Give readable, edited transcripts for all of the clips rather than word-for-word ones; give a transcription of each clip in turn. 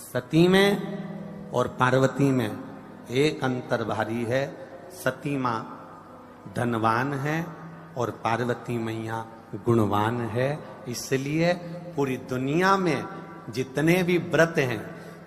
सती में और पार्वती में एक अंतर भारी है। सती मां धनवान है और पार्वती मैया गुणवान है। इसलिए पूरी दुनिया में जितने भी व्रत हैं,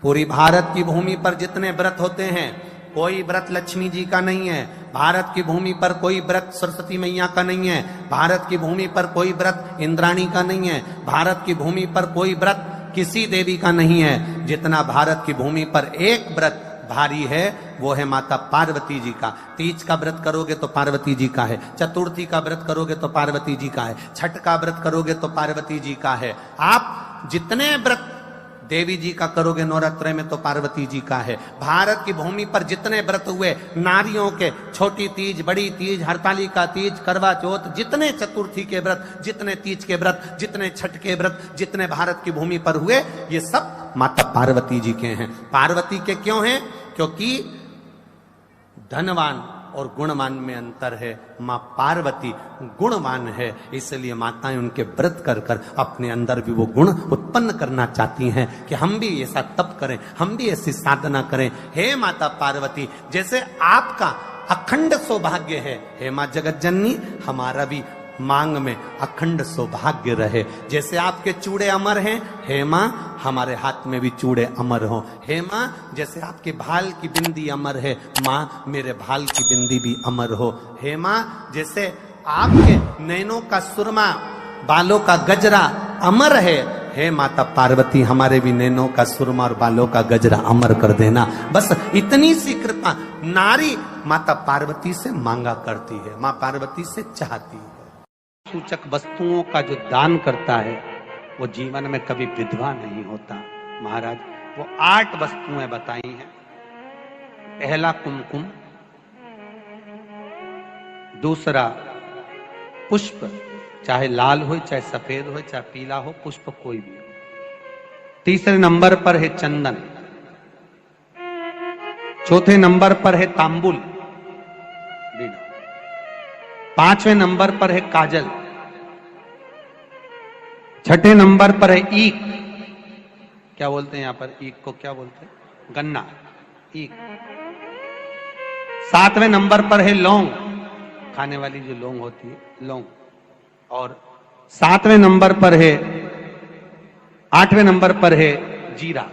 पूरी भारत की भूमि पर जितने व्रत होते हैं, कोई व्रत लक्ष्मी जी का नहीं है। भारत की भूमि पर कोई व्रत सरस्वती मैया का नहीं है। भारत की भूमि पर कोई व्रत इंद्राणी का नहीं है। भारत की भूमि पर कोई व्रत किसी देवी का नहीं है। जितना भारत की भूमि पर एक व्रत भारी है वो है माता पार्वती जी का। तीज का व्रत करोगे तो पार्वती जी का है, चतुर्थी का व्रत करोगे तो पार्वती जी का है, छठ का व्रत करोगे तो पार्वती जी का है। आप जितने व्रत देवी जी का करोगे नवरात्र में तो पार्वती जी का है। भारत की भूमि पर जितने व्रत हुए नारियों के, छोटी तीज, बड़ी तीज, हरतालिका तीज, करवा चौथ, जितने चतुर्थी के व्रत, जितने तीज के व्रत, जितने छठ के व्रत, जितने भारत की भूमि पर हुए, ये सब माता पार्वती जी के हैं। पार्वती के क्यों हैं? क्योंकि धनवान और गुणवान में अंतर है। मां पार्वती गुणवान है, इसलिए माताएं उनके व्रत कर कर अपने अंदर भी वो गुण उत्पन्न करना चाहती हैं कि हम भी ऐसा तप करें, हम भी ऐसी साधना करें। हे माता पार्वती, जैसे आपका अखंड सौभाग्य है, हे मां जगत जननी, हमारा भी मांग में अखंड सौभाग्य रहे। जैसे आपके चूड़े अमर हैं, हे मां हमारे हाथ में भी चूड़े अमर हो। हे मां जैसे आपके भाल की बिंदी अमर है, मां मेरे भाल की बिंदी भी अमर हो। हे मां जैसे आपके नैनों का सुरमा, बालों का गजरा अमर है, हे माता पार्वती हमारे भी नैनों का सुरमा और बालों का गजरा अमर कर देना। बस इतनी सी कृपा नारी माता पार्वती से मांगा करती है, मां पार्वती से चाहती है। सूचक वस्तुओं का जो दान करता है वो जीवन में कभी विधवा नहीं होता। महाराज वो 8 वस्तुएं बताई हैं। पहला कुमकुम, दूसरा पुष्प, चाहे लाल हो, चाहे सफेद हो, चाहे पीला हो, पुष्प कोई भी हो। तीसरे नंबर पर है चंदन। चौथे नंबर पर है तांबुल, 5वें नंबर पर है काजल। 6ठे नंबर पर है ईख। क्या बोलते हैं यहां पर ईख को? क्या बोलते हैं? गन्ना, ईख। 7वें नंबर पर है लौंग, खाने वाली जो लौंग होती है, लौंग। और 7वें नंबर पर है, 8वें नंबर पर है जीरा।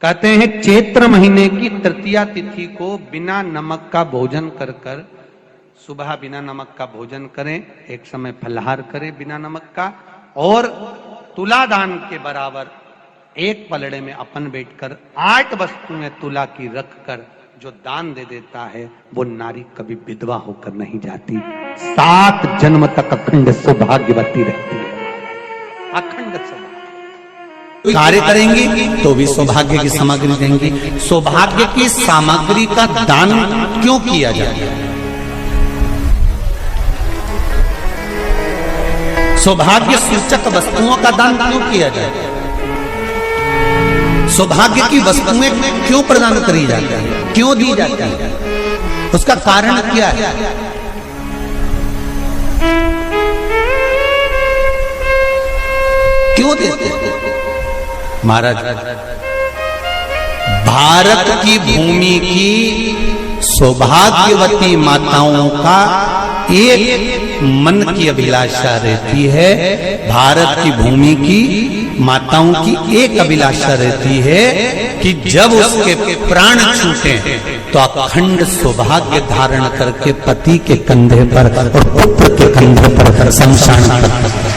कहते हैं चैत्र महीने की तृतीया तिथि को बिना नमक का भोजन कर कर, सुबह बिना नमक का भोजन करें, एक समय फलाहार करें बिना नमक का, और तुला दान के बराबर एक पलड़े में अपन बैठकर 8 वस्तुएं तुला की रख कर जो दान दे देता है वो नारी कभी विधवा होकर नहीं जाती, 7 जन्म तक अखंड सौभाग्यवती रहती है। अखंड सौभाग्य कार्य करेंगी तो भी सौभाग्य की सामग्री देंगी। सौभाग्य की सामग्री का दान क्यों किया जाए? सौभाग्य सूचक वस्तुओं का दान क्यों किया जाए? सौभाग्य की वस्तुएं क्यों प्रदान करी जाती है, क्यों दी जाती है? उसका कारण क्या है? क्यों देते हैं? महाराज भारत की भूमि की सौभाग्यवती माताओं का एक मन की अभिलाषा रहती है। भारत की भूमि की माताओं की एक अभिलाषा रहती है कि जब उसके प्राण छूटे तो अखंड सौभाग्य धारण करके पति के कंधे पर और पुत्र के कंधे पर शमशान पर।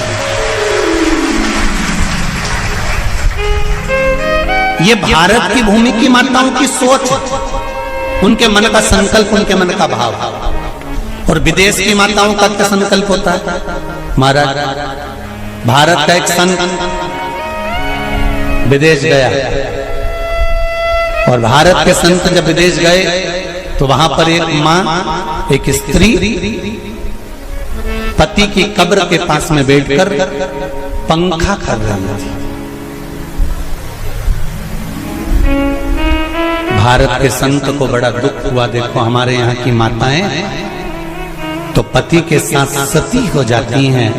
ये भारत की भूमि की माताओं की सोच, उनके मन का संकल्प, उनके मन का भाव। और विदेश की माताओं का क्या संकल्प होता है? महाराज भारत का एक संत विदेश गया और भारत के संत जब विदेश गए तो वहां पर एक मां, एक स्त्री पति की कब्र के पास में बैठकर पंखा कर रही थी। भारत के संत को बड़ा दुख हुआ, देखो हमारे यहाँ की माताएं तो पति के साथ सती हो जाती हैं,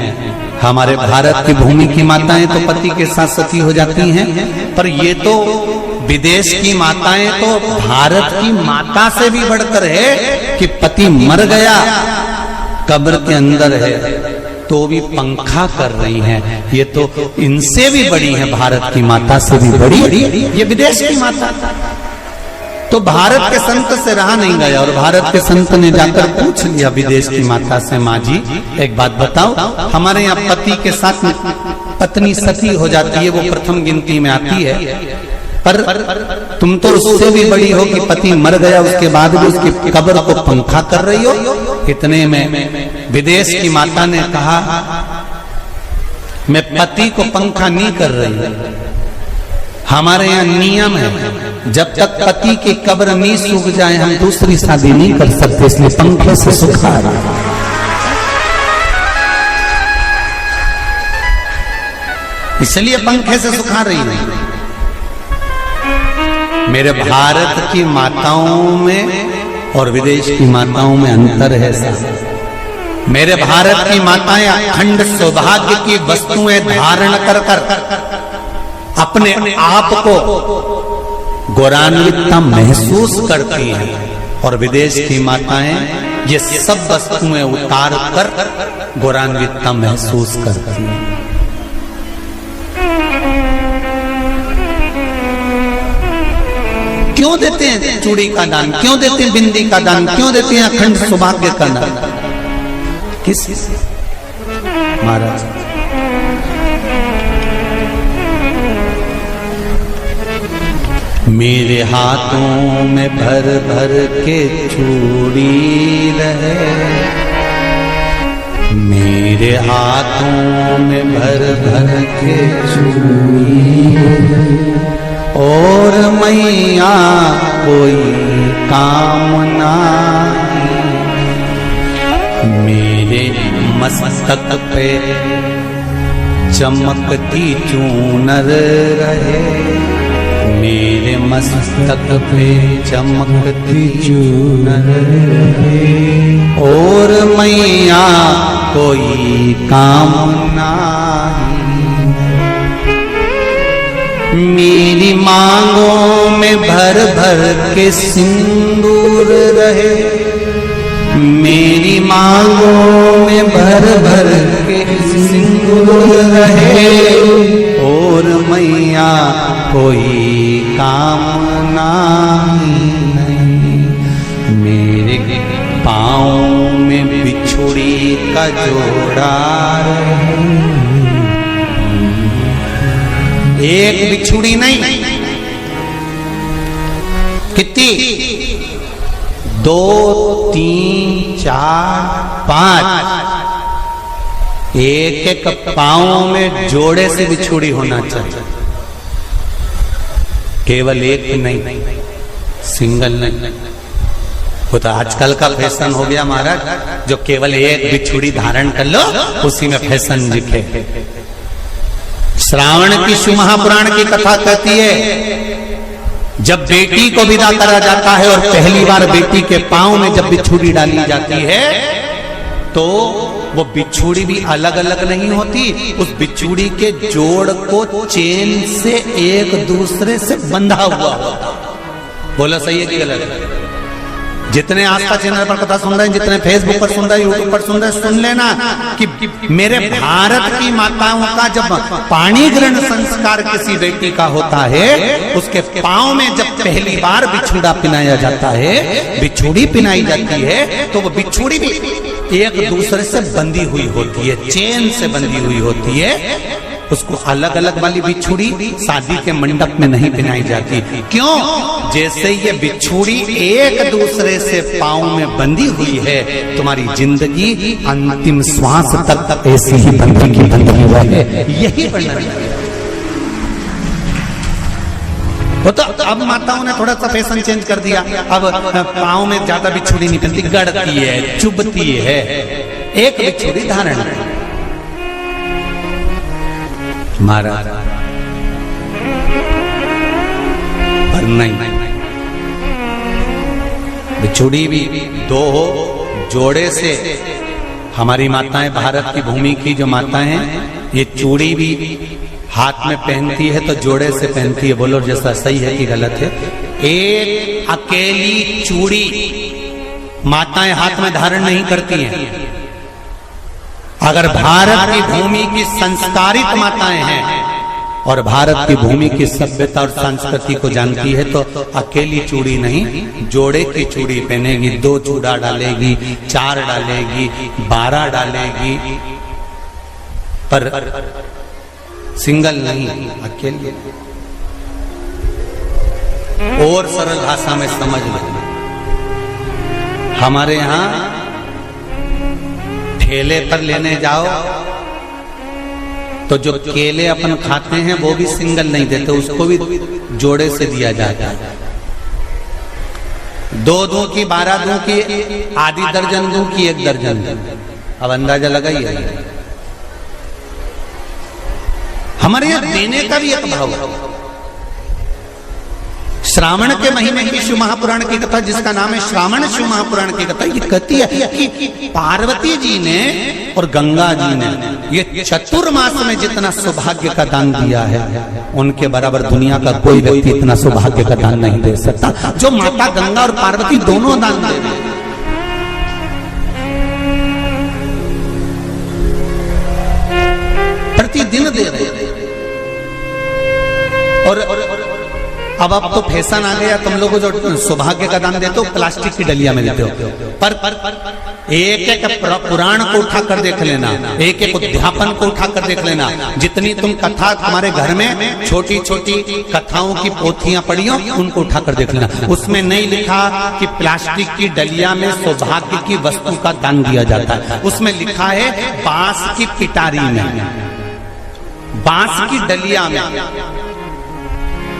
हमारे भारत की भूमि की माताएं तो पति के साथ सती हो जाती हैं, पर ये तो विदेश की माताएं तो भारत की माता से भी बढ़कर है कि पति मर गया, कब्र के अंदर है, तो भी पंखा कर रही हैं। ये तो इनसे भी बड़ी है, भारत की माता से भी बड़ी ये विदेश की माता। तो भारत के संत से रहा नहीं गया और भारत के संत ने जाकर पूछ लिया विदेश की माता से, माँ जी एक बात बताओ, हमारे यहाँ पति के साथ पत्नी सती हो जाती है, वो प्रथम गिनती में आती है, पर तुम तो उससे भी बड़ी हो कि पति मर गया उसके बाद भी उसकी कब्र को पंखा कर रही हो। इतने में विदेश की माता ने कहा, मैं पति को पंखा नहीं कर रही, हमारे यहाँ नियम है जब तक पति की कब्र नहीं सूख जाए हम दूसरी शादी नहीं कर सकते, इसलिए पंखे से सुखा रहा। इसलिए पंखे से सुखा रही नहीं। मेरे भारत की माताओं में और विदेश की माताओं में अंतर है साहब। मेरे भारत की माताएं अखंड सौभाग्य की वस्तुएं धारण कर कर अपने आप को गौरवान्वितता महसूस करती हैं, और विदेश की माताएं ये सब वस्तुएं उतार कर गौरवान्वितता महसूस करती हैं। क्यों देते हैं चूड़ी का दान, क्यों देते हैं बिंदी का दान, क्यों देते हैं अखंड सौभाग्य का दान? किस महाराज मेरे हाथों में भर भर के चूड़ी रहे, मेरे हाथों में भर भर के चूड़ी, और मैया कोई कामना मेरे मस्तक पे चमकती चूनर रहे, मेरे मस्तक पे चमकती चूनर रहे, और मैया कोई कामना मेरी मांगों में भर भर के सिंदूर रहे, मेरी मांगों में भर भर के सिंदूर रहे, और मैया कोई कामना नहीं मेरे पाँव में बिछुड़ी का जोड़ा रहे। एक बिछुड़ी नहीं, कितनी? 2, 3, 4, 5, एक एक पाँव में जोड़े से बिछुड़ी होना चाहिए, केवल एक नहीं, सिंगल नहीं। वो तो आजकल का फैशन हो गया महाराज, जो केवल एक बिछुड़ी धारण कर लो उसी में फैशन दिखे। श्रावण की शिव महापुराण की कथा कहती है जब बेटी को विदा करा जाता है और पहली बार बेटी के पांव में जब बिछुड़ी डाली जाती है तो वो बिछुड़ी भी अलग अलग नहीं होती, उस बिछुड़ी के जोड़ को चेन से एक दूसरे से बंधा हुआ होता। बोला सही है कि गलत? जितने आस्था चैनल पर कथा सुन रहे हैं, जितने फेसबुक पर सुन रहे हैं, यूट्यूब पर सुन रहे हैं, सुन लेना कि मेरे भारत की माताओं का जब पाणी ग्रहण संस्कार किसी बेटी का होता है, उसके पांव में जब पहली बार बिछुड़ा पिनाया जाता है, बिछुड़ी पिनाई जाती है, तो वो बिछुड़ी भी एक दूसरे से बंधी हुई होती है, चेन से बंधी हुई होती है। उसको अलग अलग वाली बिछुड़ी शादी के मंडप में नहीं पहनाई जाती। क्यों? जैसे ये बिछुड़ी एक दूसरे से पांव में बंधी हुई है, तुम्हारी जिंदगी अंतिम श्वास तक ऐसी ही बंधी की बंधी है, यही वर्णन है। वो तो अब माताओं ने थोड़ा सा फैशन चेंज कर दिया, अब पांव में ज्यादा बिछुड़ी नहीं पहनती, गड़ती है, चुभती है, एक बिछुड़ी धारण है। महाराज पर नहीं, बिछुड़ी भी दो हो, जोड़े से हमारी माताएं, भारत की भूमि की जो माताएं हैं, ये चूड़ी भी हाथ में पहनती है तो जोड़े से पहनती है। बोलो जैसा सही है कि गलत है? एक अकेली चूड़ी माताएं हाथ में धारण नहीं करती हैं। अगर भारत की भूमि की संस्कारित माताएं हैं और भारत की भूमि की सभ्यता और संस्कृति को जानती है तो अकेली चूड़ी नहीं, जोड़े की चूड़ी पहनेगी। 2 चूड़ा डालेगी, 4 डालेगी, 12 डालेगी, पर सिंगल नहीं, अकेले। और सरल भाषा में समझ लो, हमारे यहां ठेले पर लेने जाओ तो जो केले अपन खाते हैं वो भी सिंगल नहीं देते, उसको भी जोड़े से दिया जाता है। 2 दूं की, 12 दूं की, आधी दर्जन दूं की 1 दर्जन दूं। अब अंदाजा लगाइए। हमारे यहां देने का भी एक भाव है। श्रावण के महीने की शिव महापुराण की कथा, जिसका नाम है श्रावण शिव महापुराण की कथा, ये कहती है कि पार्वती जी ने और गंगा जी ने ये चतुर्मास में जितना सौभाग्य का दान दिया है, उनके बराबर दुनिया का कोई व्यक्ति इतना सौभाग्य का दान नहीं दे सकता जो माता गंगा और पार्वती दोनों दान दे रहे हैं। प्रतिदिन दे रहे हैं। और अब तो फैशन आ गया, तुम लोगों जो सौभाग्य का दान देते हो प्लास्टिक की डलिया में देते हो। पर एक एक पुराण को उठा कर देख लेना, एक एक उद्यापन को उठा कर देख लेना। जितनी तुम कथा तुम्हारे घर में छोटी छोटी कथाओं की पोथियां पड़ी हो, उनको उठा कर देख लेना। उसमें नहीं लिखा कि प्लास्टिक की डलिया में सौभाग्य की वस्तु का दान दिया जाता है। उसमें लिखा है बांस की पिटारी में, बांस की डलिया में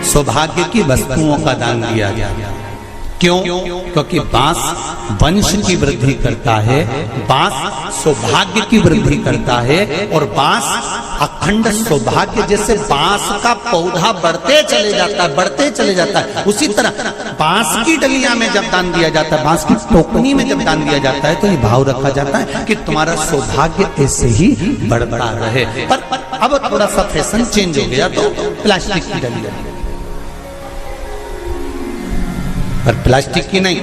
सौभाग्य की वस्तुओं का दान दिया गया। क्यों? क्योंकि बांस वंश की वृद्धि करता है, बांस सौभाग्य की वृद्धि करता है, और बांस अखंड सौभाग्य। जैसे बांस का पौधा बढ़ते चले जाता है, बढ़ते चले जाता है, उसी तरह बांस की डलिया में जब दान दिया जाता है, बांस की टोकनी में जब दान दिया जाता है, तो ये भाव रखा जाता है कि तुम्हारा सौभाग्य ऐसे ही बढ़ता रहे। पर अब थोड़ा सा फैशन चेंज हो गया, तो प्लास्टिक की डलिया, पर प्लास्टिक की नहीं,